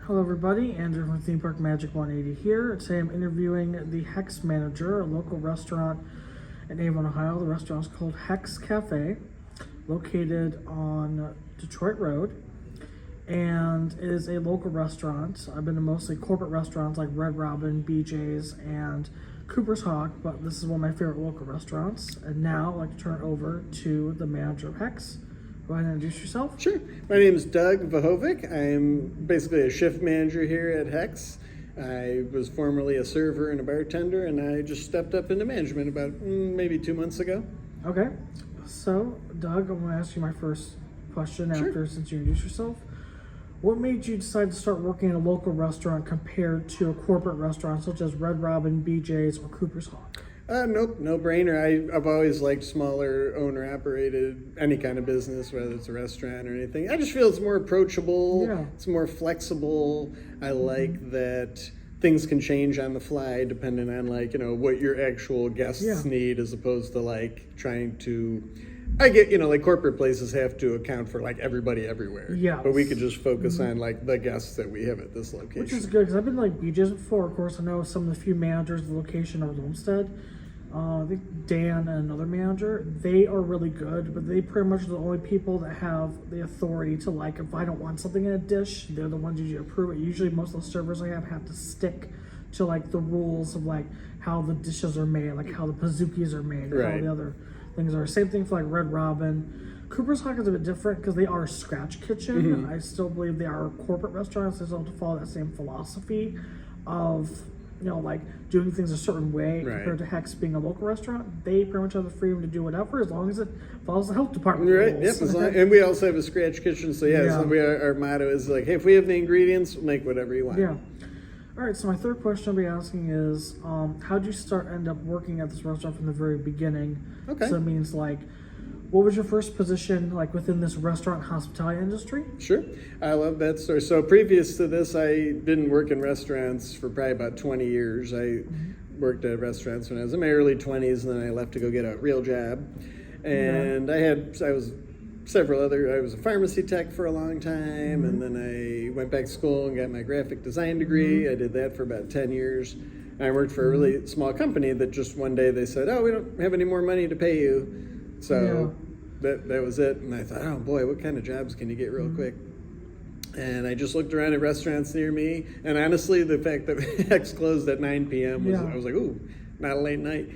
Hello everybody, Andrew from Theme Park Magic 180 here. Today I'm interviewing the Hex manager, a local restaurant in Avon, Ohio. The restaurant is called Hex Cafe, located on Detroit Road, and it is a local restaurant. I've been to mostly corporate restaurants like Red Robin, BJ's, and Cooper's Hawk, but this is one of my favorite local restaurants. And now I'd like to turn it over to the manager of Hex. Go ahead and introduce yourself. Sure. My name is Doug Vahovic. I'm basically a shift manager here at Hex. I was formerly a server and a bartender, and I just stepped up into management about maybe 2 months ago. Okay. So, Doug, I'm going to ask you my first question since you introduced yourself. What made you decide to start working in a local restaurant compared to a corporate restaurant such as Red Robin, BJ's, or Cooper's Hawk? Nope, no brainer. I've always liked smaller owner-operated, any kind of business, whether it's a restaurant or anything. I just feel it's more approachable, It's more flexible. I like that things can change on the fly depending on what your actual guests need, as opposed to trying to, I get, corporate places have to account for everybody everywhere. Yeah. But we could just focus on the guests that we have at this location. Which is good, because I've been to BJ's before. Of course, I know some of the few managers of the location are Olmsted. I think Dan and another manager, they are really good, but they pretty much are the only people that have the authority to, if I don't want something in a dish, they're the ones usually approve it. Usually most of the servers I have to stick to the rules of how the dishes are made, how the pizookies are made, how the other things are. Same thing for Red Robin. Cooper's Hawk is a bit different because they are a scratch kitchen. I still believe they are corporate restaurants. They still have to follow that same philosophy of doing things a certain way compared to Hex being a local restaurant. They pretty much have the freedom to do whatever as long as it follows the health department rules. Yep, and we also have a scratch kitchen, so our motto is hey, if we have the ingredients, make whatever you want. Yeah. All right, so my third question I'll be asking is, how did you end up working at this restaurant from the very beginning? Okay. So it means what was your first position within this restaurant hospitality industry? Sure. I love that story. So previous to this, I didn't work in restaurants for probably about 20 years. I worked at restaurants when I was in my early 20s, and then I left to go get a real job. And I was a pharmacy tech for a long time, and then I went back to school and got my graphic design degree. I did that for about 10 years. And I worked for a really small company that just one day they said, "Oh, we don't have any more money to pay you." So that was it. And I thought, oh boy, what kind of jobs can you get real quick? And I just looked around at restaurants near me. And honestly, the fact that Hex closed at 9 p.m. I was like, ooh, not a late night.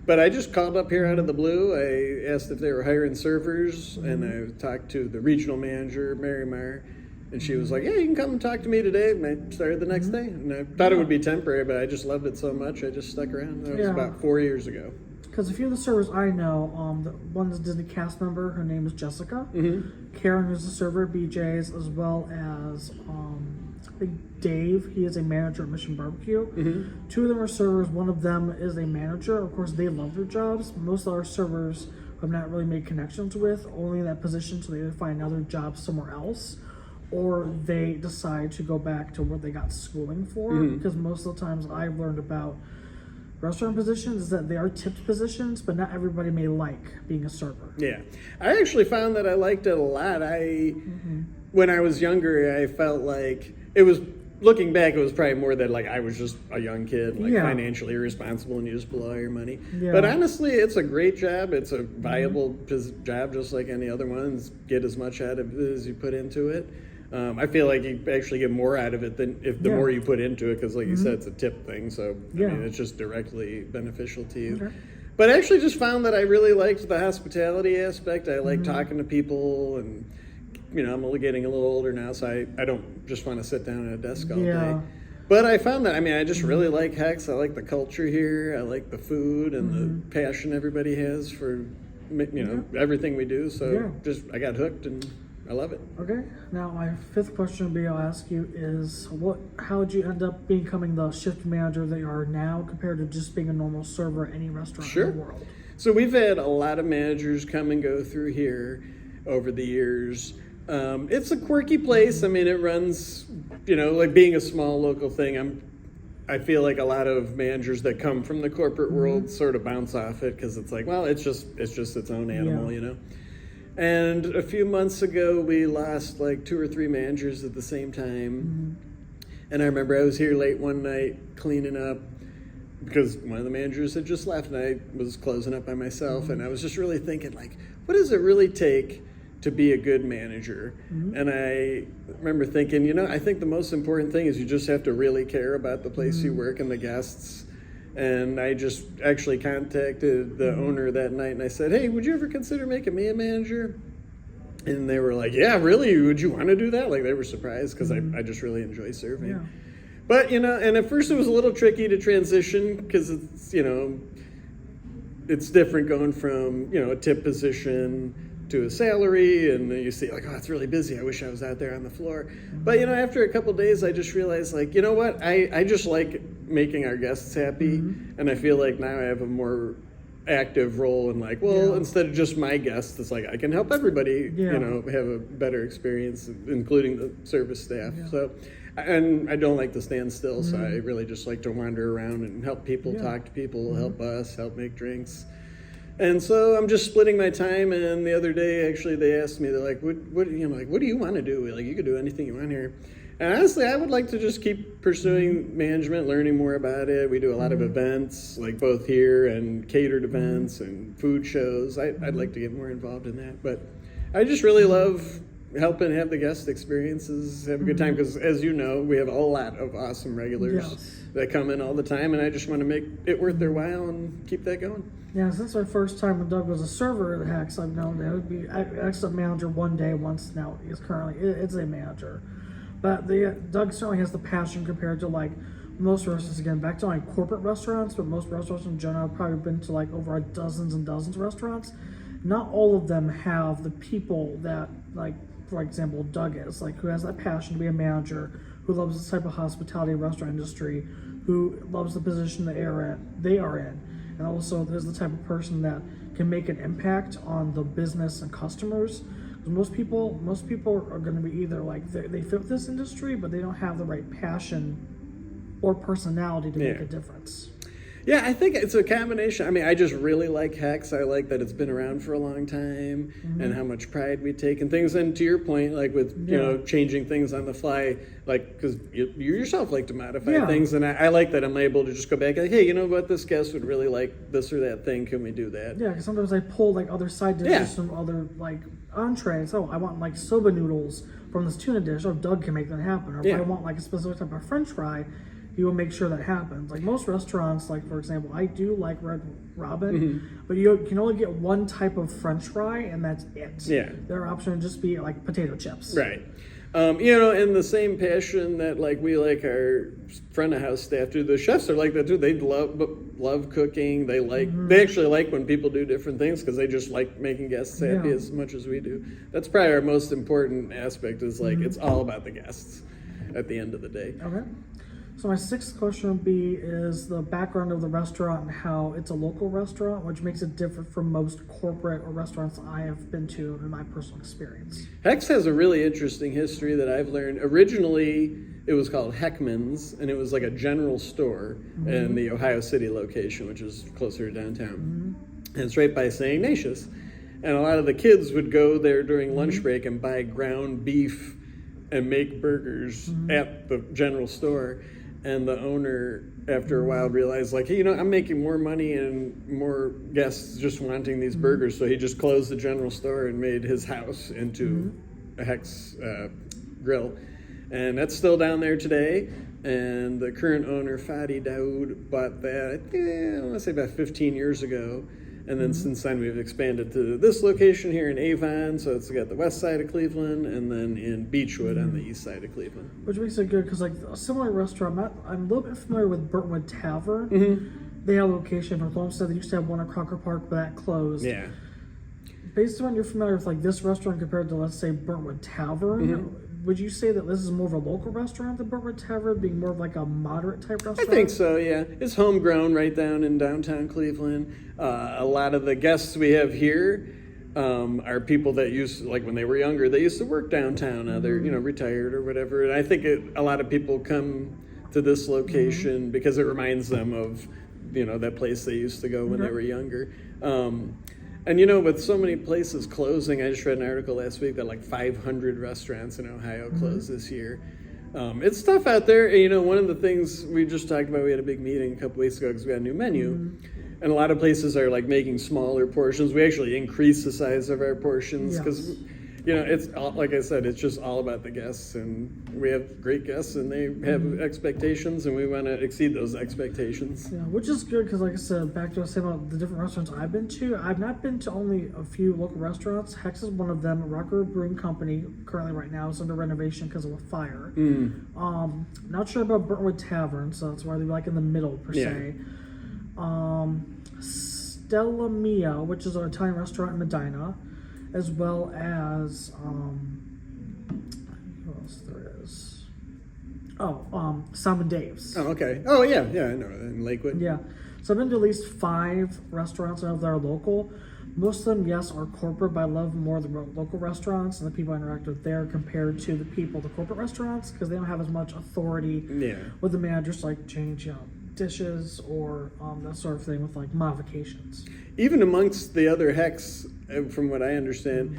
But I just called up here out of the blue. I asked if they were hiring servers, and I talked to the regional manager, Mary Mar, and she was like, yeah, you can come and talk to me today. And I started the next day. And I thought it would be temporary, but I just loved it so much, I just stuck around. That was about 4 years ago. Because a few of the servers I know, the one's a Disney cast member, her name is Jessica. Karen, who's a server at BJ's, as well as I think Dave, he is a manager at Mission Barbecue. Two of them are servers, one of them is a manager. Of course, they love their jobs. Most of our servers have not really made connections with, only in that position, so they either find another job somewhere else, or they decide to go back to what they got schooling for. Because most of the times I've learned about restaurant positions is that they are tipped positions, but not everybody may like being a server. Yeah. I actually found that I liked it a lot. When I was younger, I felt like it was, looking back, it was probably more that I was just a young kid, financially irresponsible, and you just blow all your money. But honestly, it's a great job. It's a viable job, just like any other ones. Get as much out of it as you put into it. I feel like you actually get more out of it than the more you put into it, because you said, it's a tip thing, so I mean, it's just directly beneficial to you. But I actually just found that I really liked the hospitality aspect. I like talking to people, and I'm only getting a little older now, so I don't just want to sit down at a desk all day. But I found that, I just really like Hex. I like the culture here. I like the food and the passion everybody has for everything we do. So I got hooked, and I love it. Okay. Now, my fifth question I'll ask you is, how did you end up becoming the shift manager that you are now compared to just being a normal server at any restaurant in the world? So we've had a lot of managers come and go through here over the years. It's a quirky place. It runs, being a small local thing. I feel like a lot of managers that come from the corporate world sort of bounce off it, because it's it's just its own animal, And a few months ago, we lost 2 or 3 managers at the same time. And I remember I was here late one night cleaning up because one of the managers had just left, and I was closing up by myself, and I was just really thinking, like, what does it really take to be a good manager? And I remember thinking, you know, I think the most important thing is you just have to really care about the place you work and the guests. And I just actually contacted the owner that night, and I said, hey, would you ever consider making me a manager? And they were like, yeah, really? Would you want to do that? Like, they were surprised because I just really enjoy serving. Yeah. But, you know, and at first it was a little tricky to transition because it's, you know, it's different going from, you know, a tip position to a salary, and you see like, oh, it's really busy. I wish I was out there on the floor. But, you know, after a couple of days, I just realized, like, you know what? I just like making our guests happy, and I feel like now I have a more active role in, like, well, instead of just my guests, it's like I can help everybody, you know, have a better experience, including the service staff. So, and I don't like to stand still, so I really just like to wander around and help people, talk to people, help us, help make drinks. And so I'm just splitting my time. And the other day, actually, they asked me, they're like, what you know, like, what do you want to do? Like, you could do anything you want here. And honestly, I would like to just keep pursuing management, learning more about it. We do a lot of events, like both here and catered events and food shows. I'd like to get more involved in that. But I just really love helping have the guest experiences, have a good time. Because as you know, we have a lot of awesome regulars that come in all the time. And I just want to make it worth their while and keep that going. Yeah, since our first time when Doug was a server at Hex, I've known that it would be excellent manager one day, once now he's currently, it's a manager. But Doug certainly has the passion compared to like most restaurants. Again, back to like corporate restaurants, but most restaurants in general, I've probably been to like over dozens and dozens of restaurants. Not all of them have the people that, like, for example, Doug is, like, who has that passion to be a manager, who loves this type of hospitality restaurant industry, who loves the position they are in. And also is the type of person that can make an impact on the business and customers. Most people are going to be either like they fit this industry, but they don't have the right passion or personality to make a difference. Yeah, I think it's a combination. I mean, I just really like Hex. I like that it's been around for a long time and how much pride we take in things. And to your point, like with, you know, changing things on the fly, like, because you yourself like to modify things. And I like that I'm able to just go back and, like, hey, you know what, this guest would really like this or that thing. Can we do that? Yeah, because sometimes I pull like other side dishes from other like entrees. Oh, I want like soba noodles from this tuna dish. Oh, Doug can make that happen. Or if I want like a specific type of French fry, he will make sure that happens. Like most restaurants, like for example, I do like Red Robin, but you can only get one type of French fry, and that's it. Yeah, their option would just be like potato chips. Right. You know, in the same passion that like we like our front of house staff do, the chefs are like that too. They love cooking. They like they actually like when people do different things because they just like making guests happy as much as we do. That's probably our most important aspect. Is like it's all about the guests at the end of the day. Okay. So my sixth question would be is the background of the restaurant and how it's a local restaurant, which makes it different from most corporate or restaurants I have been to in my personal experience. Hex has a really interesting history that I've learned. Originally, it was called Heckman's, and it was like a general store in the Ohio City location, which is closer to downtown. And it's right by St. Ignatius. And a lot of the kids would go there during lunch break and buy ground beef and make burgers at the general store. And the owner, after a while, realized, like, hey, you know, I'm making more money and more guests just wanting these burgers. So he just closed the general store and made his house into a Hex grill. And that's still down there today. And the current owner, Fadi Daoud, bought that, I want to say about 15 years ago. And then since then, we've expanded to this location here in Avon. So it's got the west side of Cleveland, and then in Beechwood on the east side of Cleveland. Which makes it good because, like, a similar restaurant, I'm a little bit familiar with Burntwood Tavern. They have a location in North Olmsted. They used to have one at Crocker Park, but that closed. Yeah. Based on you're familiar with, like, this restaurant compared to, let's say, Burntwood Tavern, would you say that this is more of a local restaurant than Burntwood Tavern, being more of like a moderate type restaurant? I think so, yeah. It's homegrown right down in downtown Cleveland. A lot of the guests we have here are people that used, like when they were younger, they used to work downtown. Now they're, you know, retired or whatever. And I think a lot of people come to this location because it reminds them of, you know, that place they used to go when they were younger. And, you know, with so many places closing, I just read an article last week that like 500 restaurants in Ohio closed this year. It's tough out there. And, you know, one of the things we just talked about, we had a big meeting a couple weeks ago because we had a new menu. And a lot of places are like making smaller portions. We actually increase the size of our portions because, you know, it's all, like I said, it's just all about the guests, and we have great guests, and they have expectations, and we want to exceed those expectations. Yeah, which is good because, like I said, back to what I was saying about the different restaurants I've been to. I've not been to only a few local restaurants. Hex is one of them. Rocker Brewing Company, currently right now, is under renovation because of a fire. Not sure about Burntwood Tavern, so that's why they're like in the middle per se. Stella Mia, which is an Italian restaurant in Medina, as well as who else there is? Sam and Dave's. Oh, okay. Oh, yeah, I know, in Lakewood. Yeah. So I've been to at least 5 restaurants I know that are local. Most of them, yes, are corporate, but I love more the local restaurants and the people I interact with there compared to the people at the corporate restaurants because they don't have as much authority with the managers to like change, you know, dishes or that sort of thing with like modifications. Even amongst the other Hex, from what I understand,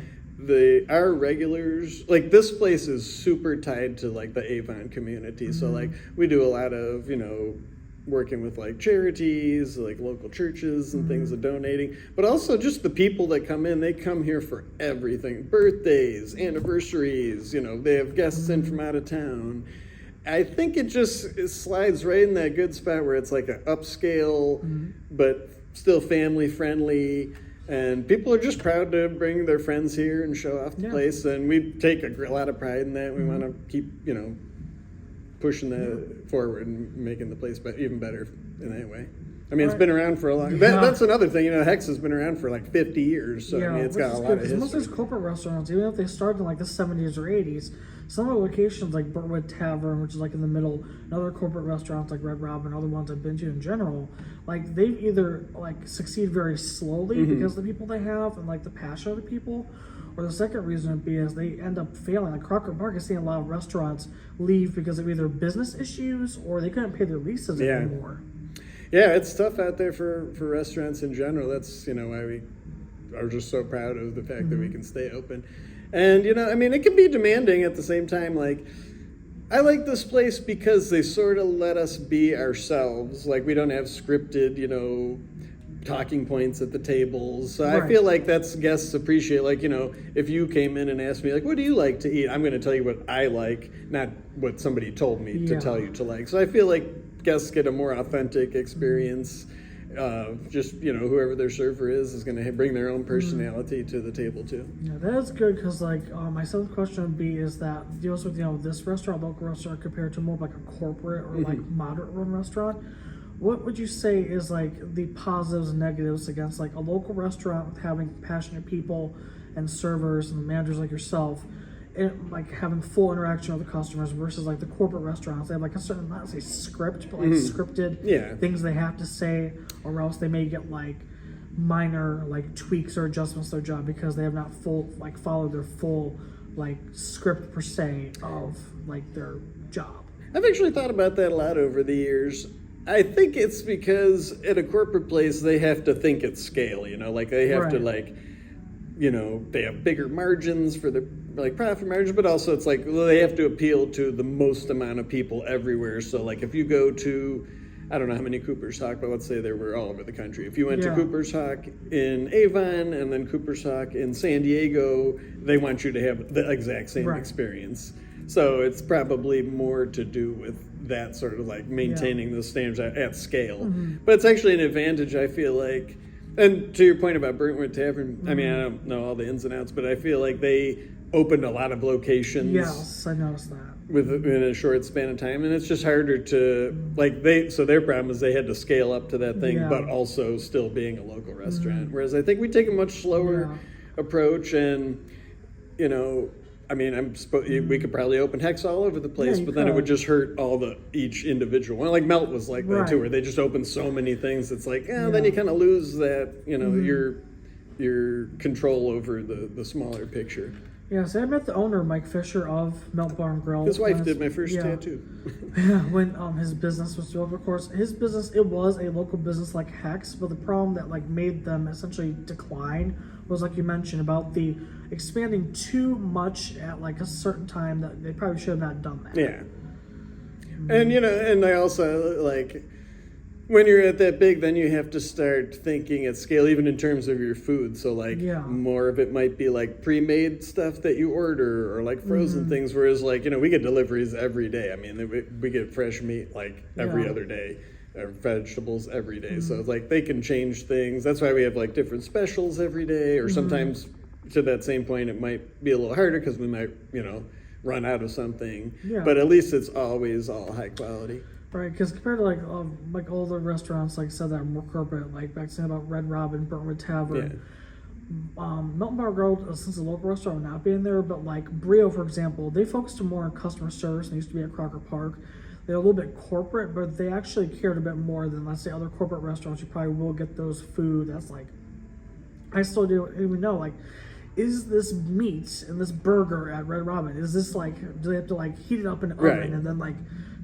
our regulars, like this place is super tied to like the Avon community. So like we do a lot of, you know, working with like charities, like local churches and things of donating, but also just the people that come in, they come here for everything, birthdays, anniversaries, you know, they have guests in from out of town. I think it slides right in that good spot where it's like an upscale, but still family friendly, and people are just proud to bring their friends here and show off the place. And we take a lot of pride in that. We want to keep, you know, pushing that forward and making the place even better in that way. I mean, it's been around for a long. That's another thing. You know, Hex has been around for like 50 years, so I mean, it's got a lot of history. Most of these corporate restaurants, even if they started in like the 70s or 80s, some of the locations like Burntwood Tavern, which is like in the middle, and other corporate restaurants like Red Robin, other ones I've been to in general, like they've either like succeed very slowly because of the people they have and like the passion of the people, or the second reason would be is they end up failing. Like Crocker Park is seeing a lot of restaurants leave because of either business issues or they couldn't pay their leases anymore. Yeah, it's tough out there for restaurants in general. That's, you know, why we are just so proud of the fact that we can stay open. And, you know, I mean, it can be demanding at the same time. Like, I like this place because they sort of let us be ourselves. Like, we don't have scripted, you know, talking points at the tables. So I feel like that's guests appreciate. Like, you know, if you came in and asked me, like, what do you like to eat? I'm going to tell you what I like, not what somebody told me to tell you to like. So I feel like guests get a more authentic experience. Just, you know, whoever their server is going to bring their own personality to the table too. Yeah, that is good because like my seventh question would be is that deals with, you know, this restaurant, local restaurant compared to more like a corporate or like moderate run restaurant. What would you say is like the positives and negatives against like a local restaurant with having passionate people and servers and managers like yourself, and like having full interaction with the customers versus like the corporate restaurants? They have like a certain, not say script, but like scripted things they have to say, or else they may get like minor like tweaks or adjustments to their job because they have not followed their full like script per se of like their job. I've actually thought about that a lot over the years. I think it's because at a corporate place they have to think at scale, you know, like they have to like, you know, they have bigger margins for their like profit margins, but also it's like, well, they have to appeal to the most amount of people everywhere. So like if you go to, I don't know how many Cooper's Hawk, but let's say they were all over the country. If you went to Cooper's Hawk in Avon and then Cooper's Hawk in San Diego, they want you to have the exact same experience. So it's probably more to do with that sort of like maintaining the standards at scale. But it's actually an advantage, I feel like. And to your point about Burntwood Tavern, I mean, I don't know all the ins and outs, but I feel like they opened a lot of locations. Yes, I noticed that. In a short span of time, and it's just harder to like so their problem is they had to scale up to that thing, but also still being a local restaurant. Whereas I think we take a much slower approch, and you know, I mean, we could probably open Hex all over the place, but then it would just hurt each individual one. Like Melt was like that too, where they just opened so many things. It's like, then you kind of lose that, you know, your control over the smaller picture. Yeah, so I met the owner, Mike Fisher of Melt Bar and Grill. His wife did my first tattoo. When his business was still, of course, his business, it was a local business like Hex, but the problem that like made them essentially decline was, like you mentioned, about the expanding too much at like a certain time that they probably should have not done that. Yeah. And and I also like when you're at that big, then you have to start thinking at scale, even in terms of your food. So like more of it might be like pre-made stuff that you order, or like frozen things. Whereas like we get deliveries every day. I mean, we get fresh meat like every other day, or vegetables every day. So it's like they can change things. That's why we have like different specials every day. Or sometimes, to that same point, it might be a little harder because we might run out of something. But at least it's always all high quality. Right, because compared to like older restaurants, like I said, that are more corporate, like back saying about Red Robin, Brentwood Tavern, Milton Bar Grove, since a local restaurant not being there, but like Brio, for example, they focused more on customer service. They used to be at Crocker Park. They're a little bit corporate, but they actually cared a bit more than, let's say, other corporate restaurants. You probably will get those food that's like, I still don't even know, like, is this meat and this burger at Red Robin, is this like, do they have to like heat it up in an oven and then like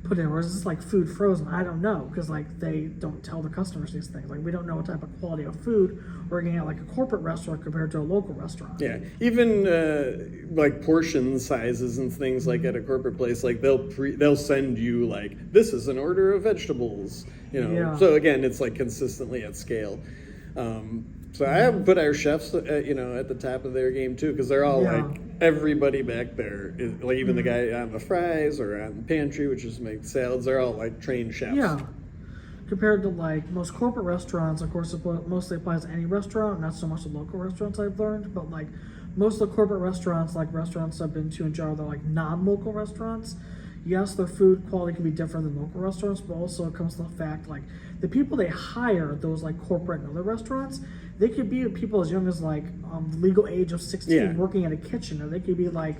put in, or is this like food frozen? I don't know, because like they don't tell the customers these things. Like we don't know what type of quality of food we're getting at like a corporate restaurant compared to a local restaurant. Yeah, even like portion sizes and things like at a corporate place, like they'll send you like, this is an order of vegetables, So again, it's like consistently at scale. So I have put our chefs, at the top of their game too, because they're all like, everybody back there, is, like even the guy on the fries or on the pantry, which is make salads, they're all like trained chefs. Yeah. Compared to like most corporate restaurants, of course, it mostly applies to any restaurant, not so much the local restaurants I've learned, but like most of the corporate restaurants, like restaurants I've been to in general, they're like non-local restaurants. Yes, their food quality can be different than local restaurants, but also it comes to the fact like the people they hire, those like corporate and other restaurants, they could be people as young as like the legal age of 16 working in a kitchen, or they could be like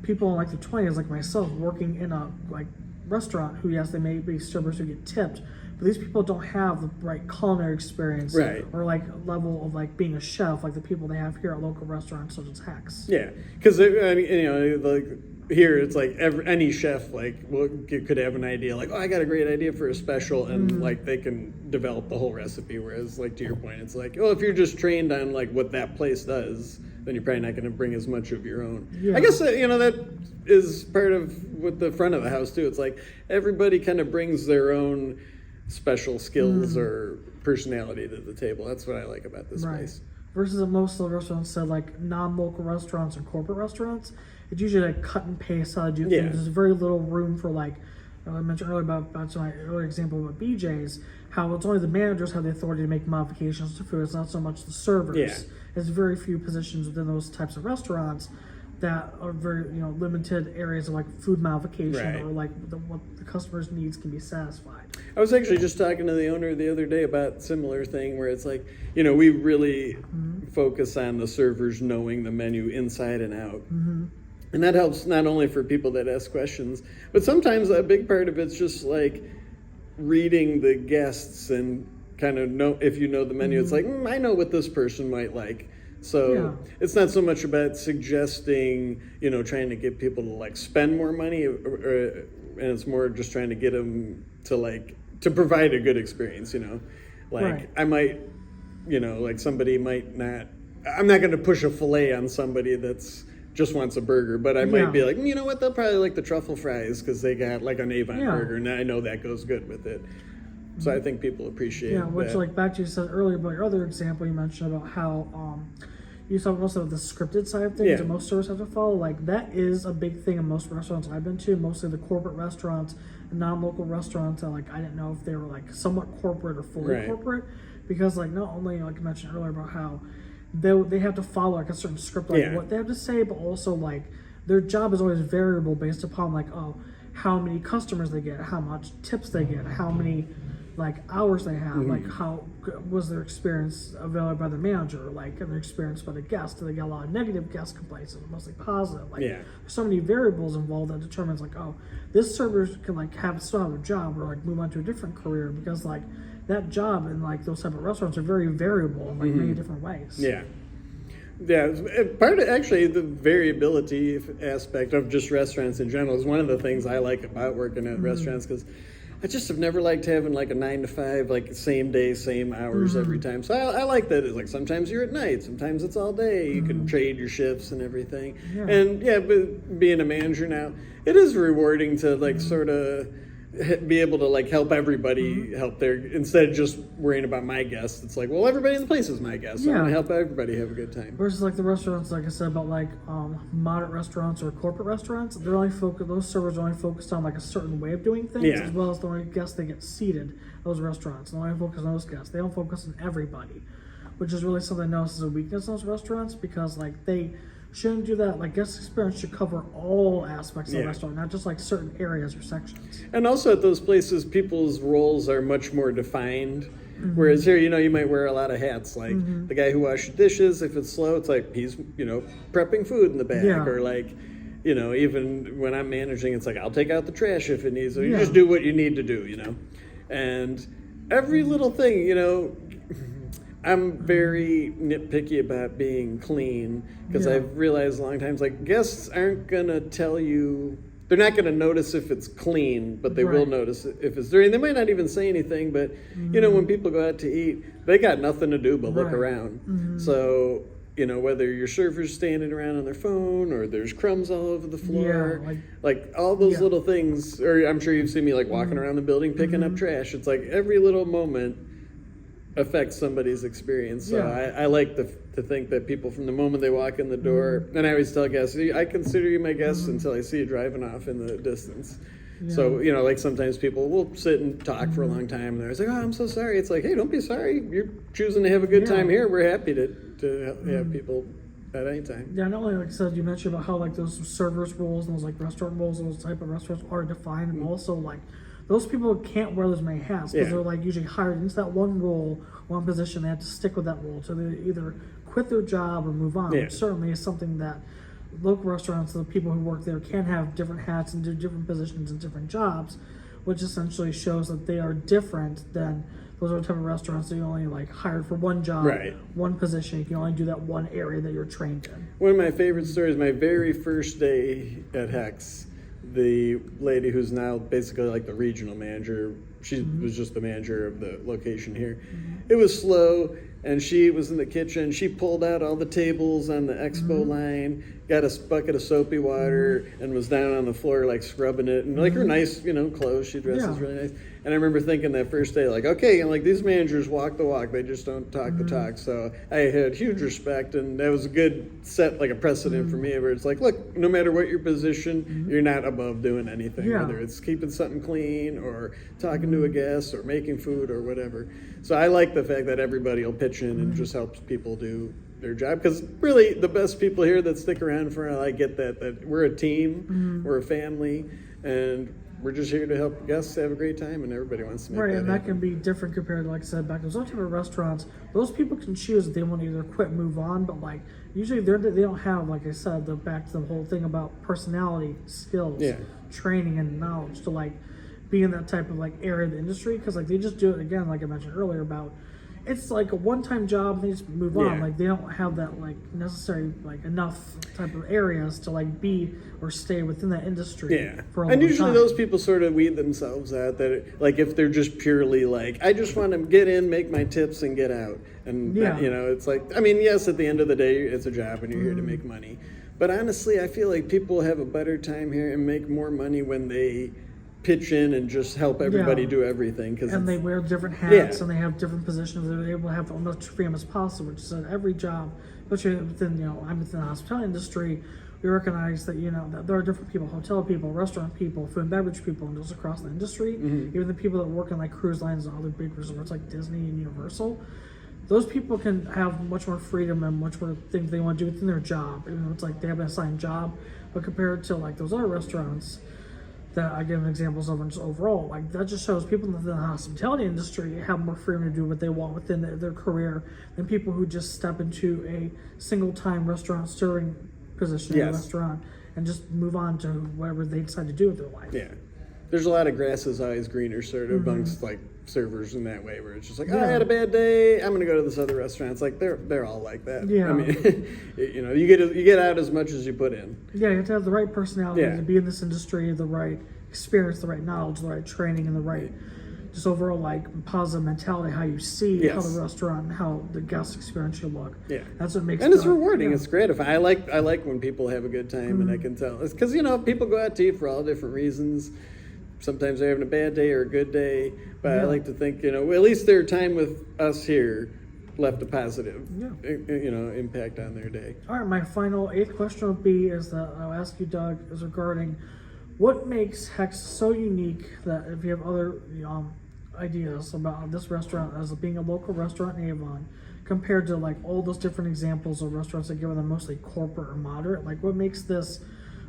people in like their 20s like myself working in a like restaurant who, yes, they may be servers who get tipped, but these people don't have the right culinary experience or like level of like being a chef like the people they have here at local restaurants such as Hex. Yeah, because I mean, like here it's like any chef like could have an idea like, oh, I got a great idea for a special, and like they can develop the whole recipe, whereas like to your point, it's like, oh, if you're just trained on like what that place does, then you're probably not going to bring as much of your own. I guess that is part of with the front of the house too. It's like everybody kind of brings their own special skills or personality to the table. That's what I like about this place. Versus most of the restaurants said like non-local restaurants or corporate restaurants, it's usually like cut and paste how to do things. There's very little room for like, I mentioned earlier about my earlier example about BJ's, how it's only the managers have the authority to make modifications to food. It's not so much the servers. There's very few positions within those types of restaurants that are very limited areas of like food modification or like what the customer's needs can be satisfied. I was actually just talking to the owner the other day about a similar thing where it's like, we really focus on the servers knowing the menu inside and out. And that helps not only for people that ask questions, but sometimes a big part of it's just like reading the guests and kind of know, if you know the menu, it's like, I know what this person might like. So it's not so much about suggesting, trying to get people to like spend more money, and it's more just trying to get them to provide a good experience, I might, like somebody might not, I'm not going to push a filet on somebody that's just wants a burger, but I might be like, you know what, they'll probably like the truffle fries because they got like an Avon burger, and I know that goes good with it. So I think people appreciate which that. Like back to you said earlier about your other example, you mentioned about how you talk also about the scripted side of things that most stores have to follow. Like that is a big thing in most restaurants I've been to, mostly the corporate restaurants, non-local restaurants. That like I didn't know if they were like somewhat corporate or fully corporate, because like not only like I mentioned earlier about how they have to follow like a certain script, like what they have to say, but also like their job is always variable based upon like how many customers they get, how much tips they get, how many like hours they have, like how was their experience available by the manager, like and their experience by the guest. Do they get a lot of negative guest complaints or mostly positive? Like there's so many variables involved that determines like, oh, this server can like still have a job or like move on to a different career, because like that job in like those type of restaurants are very variable in like many different ways. Part of actually the variability aspect of just restaurants in general is one of the things I like about working at restaurants, because I just have never liked having like a 9 to 5, like same day, same hours every time. So I like that. It's like sometimes you're at night, sometimes it's all day. You can trade your shifts and everything. And but being a manager now, it is rewarding to like sort of be able to like help everybody help their, instead of just worrying about my guests. It's like, well, everybody in the place is my guest, so I'm Yeah. gonna help everybody have a good time. Versus like the restaurants, like I said about like moderate restaurants or corporate restaurants, they're only focused. Those servers are only focused on like a certain way of doing things, Yeah. as well as the only guests they get seated. Those restaurants, they only focus on those guests. They don't focus on everybody, which is really something I notice as a weakness in those restaurants, because like they shouldn't do that. Like guest experience should cover all aspects of the Yeah. restaurant, not just like certain areas or sections. And also at those places, people's roles are much more defined. Whereas here, you might wear a lot of hats. Like the guy who washes dishes, if it's slow, it's like he's, prepping food in the back. Yeah. Or like, even when I'm managing, it's like I'll take out the trash if it needs. So you Yeah. just do what you need to do, And every little thing, I'm very nitpicky about being clean, because Yeah. I've realized a long time, like guests aren't gonna tell you, they're not gonna notice if it's clean, but they will Right. notice if it's dirty. They might not even say anything, but when people go out to eat, they got nothing to do but look Right. around. So whether your server's standing around on their phone or there's crumbs all over the floor, Yeah, like all those Yeah. little things. Or I'm sure you've seen me like walking around the building picking up trash. It's like every little moment affects somebody's experience. So Yeah. I like to think that people, from the moment they walk in the door, and I always tell guests, I consider you my guest until I see you driving off in the distance. So, like sometimes people will sit and talk for a long time, and they're like, oh, I'm so sorry. It's like, hey, don't be sorry. You're choosing to have a good time here. We're happy to have people at any time. Yeah, not only like I said, you mentioned about how like those servers roles and those like restaurant roles, those type of restaurants are defined, and also like those people can't wear those many hats because Yeah. they're like usually hired into that one role, one position. They have to stick with that role, so they either quit their job or move on. Yeah. Which certainly is something that local restaurants, the people who work there, can have different hats and do different positions and different jobs, which essentially shows that they are different than those other type of restaurants that you only like hired for one job, Right. one position. You can only do that one area that you're trained in. One of my favorite stories, my very first day at Hex, the lady who's now basically like the regional manager, she was just the manager of the location here. It was slow, and she was in the kitchen. She pulled out all the tables on the expo line, got a bucket of soapy water, and was down on the floor like scrubbing it. And like her nice, clothes, she dresses Yeah. really nice. And I remember thinking that first day, like, okay, and like these managers walk the walk, they just don't talk the talk. So I had huge respect, and that was a good set, like a precedent for me, where it's like, look, no matter what your position, you're not above doing anything, Yeah. whether it's keeping something clean or talking to a guest or making food or whatever. So I like the fact that everybody will pitch in and just helps people do their job, because really the best people here that stick around for, I get that we're a team, we're a family, and we're just here to help guests have a great time, and everybody wants to make Right, that and that happen. can be different compared to, like I said, back those other type of restaurants. Those people can choose if they want to either quit, move on, but like usually they don't have, like I said, the back to the whole thing about personality, skills, Yeah. training, and knowledge to like be in that type of like area of the industry, because like they just do it again, like I mentioned earlier about. It's like a one-time job, and they just move on. Yeah. Like they don't have that like necessary like enough type of areas to like be or stay within that industry. Yeah, For a and long usually time. those people sort of weed themselves out. That like if they're just purely like, I just want to get in, make my tips, and get out. And Yeah. it's like, I mean, yes, at the end of the day, it's a job, and you're here to make money. But honestly, I feel like people have a better time here and make more money when they pitch in and just help everybody Yeah. do everything. And they wear different hats, Yeah. and they have different positions. They're able to have as much freedom as possible, which is that every job, especially within, I'm within the hospitality industry, we recognize that, that there are different people, hotel people, restaurant people, food and beverage people, and just across the industry, even the people that work in like cruise lines and other big resorts like Disney and Universal. Those people can have much more freedom and much more things they want to do within their job. Even though it's like they have an assigned job, but compared to like those other restaurants, that I give examples of, and just overall, like that just shows people in the hospitality industry have more freedom to do what they want within their career than people who just step into a single-time restaurant serving position in a Yes. restaurant and just move on to whatever they decide to do with their life. Yeah. There's a lot of grass is always greener sort of amongst like servers in that way, where it's just like, oh, I had a bad day, I'm gonna go to this other restaurant. It's like they're all like that. Yeah. I mean, you get out as much as you put in. Yeah, you have to have the right personality Yeah. to be in this industry, the right experience, the right knowledge, the right training, and the right just overall like positive mentality, how you see how Yes. the restaurant and how the guest experience should look. Yeah. That's what makes And it's the- rewarding. yeah. It's gratifying. I like when people have a good time, and I can tell. It's because people go out to eat for all different reasons. sometimes they're having a bad day or a good day, but I Yeah. like to think, at least their time with us here left a positive, Yeah. impact on their day. All right, my final 8th question would be is that I'll ask you, Doug, is regarding what makes Hex so unique that if you have other ideas about this restaurant as being a local restaurant in Avon compared to like all those different examples of restaurants that give them mostly corporate or moderate, like what makes this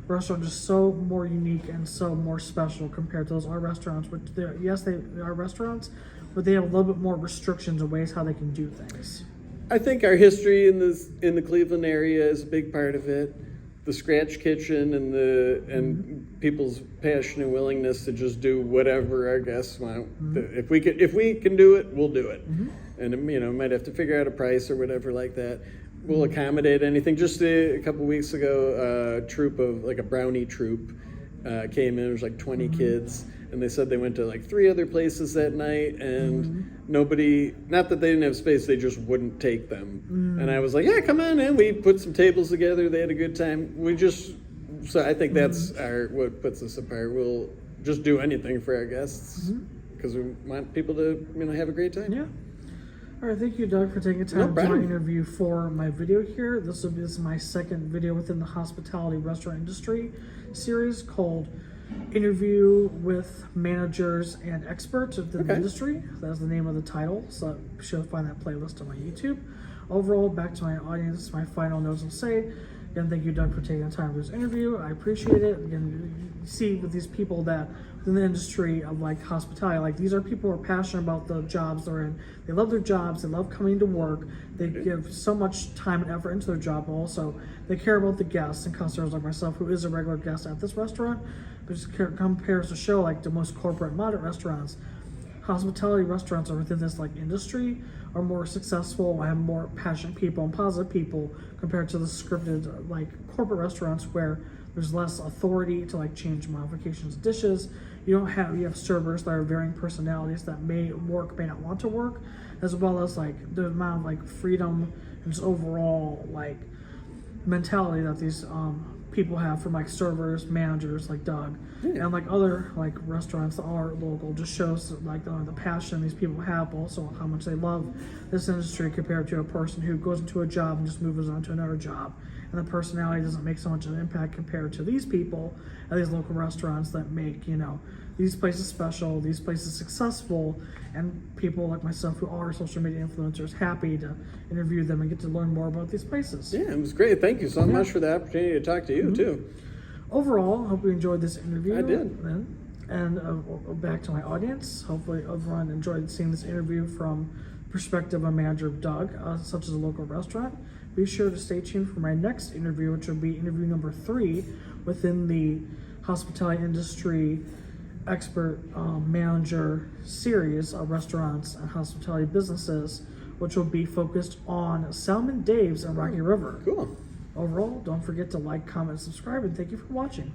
restaurant just so more unique and so more special compared to those other restaurants, which yes, they are restaurants, but they have a little bit more restrictions and ways how they can do things. I think our history in the Cleveland area is a big part of it. The scratch kitchen and people's passion and willingness to just do whatever our guests want. If we can do it, we'll do it. And might have to figure out a price or whatever like that. We'll accommodate anything. Just a couple weeks ago, a troop of like a brownie troop came in. It was like 20 kids, and they said they went to like 3 other places that night, and nobody, not that they didn't have space, they just wouldn't take them. And I was like, yeah, come on in. We put some tables together. They had a good time. So I think that's what puts us apart. We'll just do anything for our guests because we want people to have a great time. Yeah. All right, thank you, Doug, for taking time to do my interview for my video here. This is my 2nd video within the hospitality restaurant industry series called Interview with Managers and Experts within the industry. That's the name of the title, so you should find that playlist on my YouTube. Overall, back to my audience, my final notes will say, again, thank you, Doug, for taking the time for this interview. I appreciate it. Again, you see with these people that in the industry of like hospitality, like these are people who are passionate about the jobs they're in. They love their jobs. They love coming to work. They give so much time and effort into their job. Also, they care about the guests and customers like myself, who is a regular guest at this restaurant, but just compares to show like the most corporate moderate restaurants. Hospitality restaurants are within this like industry are more successful, have more passionate people and positive people compared to the scripted like corporate restaurants where there's less authority to like change modifications of dishes. You have servers that are varying personalities that may work, may not want to work, as well as like the amount of like freedom and just overall like mentality that these people have from like servers, managers like Doug, and like other like restaurants that are local. Just shows like the passion these people have, but also how much they love this industry compared to a person who goes into a job and just moves on to another job. And the personality doesn't make so much of an impact compared to these people at these local restaurants that make these places special, these places successful, and people like myself who are social media influencers happy to interview them and get to learn more about these places. Yeah, it was great. Thank you so much for the opportunity to talk to you too. Overall, I hope you enjoyed this interview. I did. And back to my audience, hopefully everyone enjoyed seeing this interview from the perspective of manager Doug, such as a local restaurant. Be sure to stay tuned for my next interview, which will be interview number 3 within the hospitality industry expert manager series of restaurants and hospitality businesses, which will be focused on Salmon Dave's and Rocky River. Cool. Overall, don't forget to like, comment, subscribe, and thank you for watching.